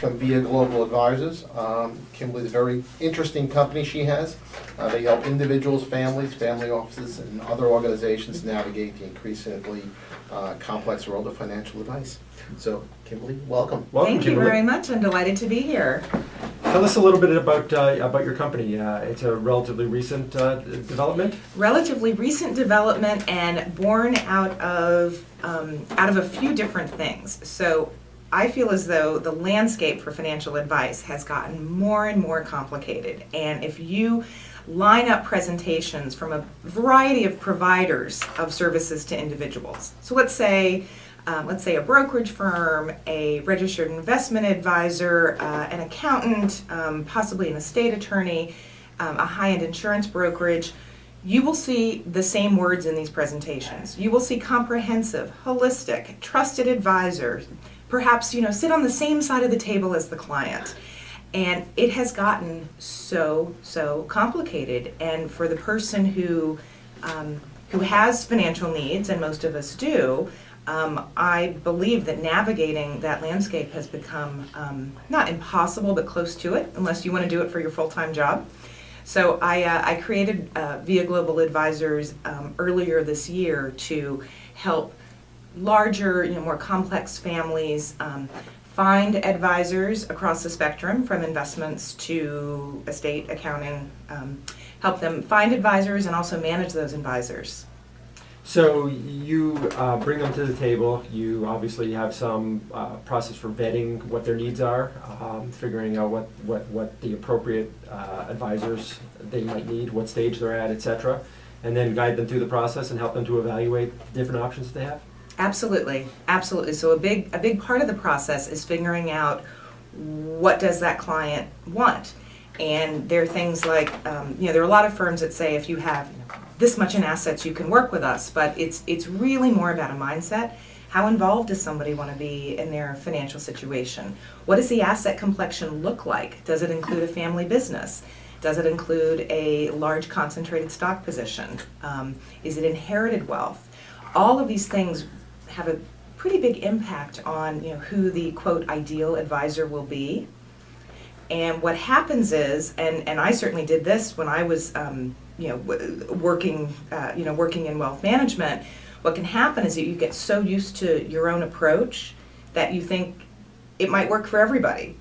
from Via Global Advisors. Kimberly's a very interesting company she has. They help individuals, families, family offices, and other organizations navigate the increasingly complex world of financial advice. So, Kimberly, welcome. Welcome, Thank you Kimberly. very much. I'm delighted to be here. Tell us a little bit about your company. It's a relatively recent development. Relatively recent development and born out of a few different things. So I feel as though the landscape for financial advice has gotten more and more complicated. And if you line up presentations from a variety of providers of services to individuals, so let's say a brokerage firm, a registered investment advisor, an accountant, possibly an estate attorney, a high-end insurance brokerage, you will see the same words in these presentations. You will see comprehensive, holistic, trusted advisor, perhaps sit on the same side of the table as the client. And it has gotten so complicated. And for the person who has financial needs, and most of us do, I believe that navigating that landscape has become not impossible, but close to it, unless you want to do it for your full-time job. So I created Via Global Advisors earlier this year to help larger, more complex families find advisors across the spectrum, from investments to estate accounting, help them find advisors and also manage those advisors. So you bring them to the table. You obviously have some process for vetting what their needs are, figuring out what the appropriate advisors they might need, what stage they're at, etc., and then guide them through the process and help them to evaluate different options they have. Absolutely, absolutely. So a big part of the process is figuring out what does that client want. And there are things like, there are a lot of firms that say if you have this much in assets, you can work with us, but it's really more about a mindset. How involved does somebody want to be in their financial situation? What does the asset complexion look like? Does it include a family business? Does it include a large concentrated stock position? Is it inherited wealth? All of these things have a pretty big impact on who the quote ideal advisor will be. And what happens is, and I certainly did this when I was working in wealth management, what can happen is that you get so used to your own approach that you think it might work for everybody.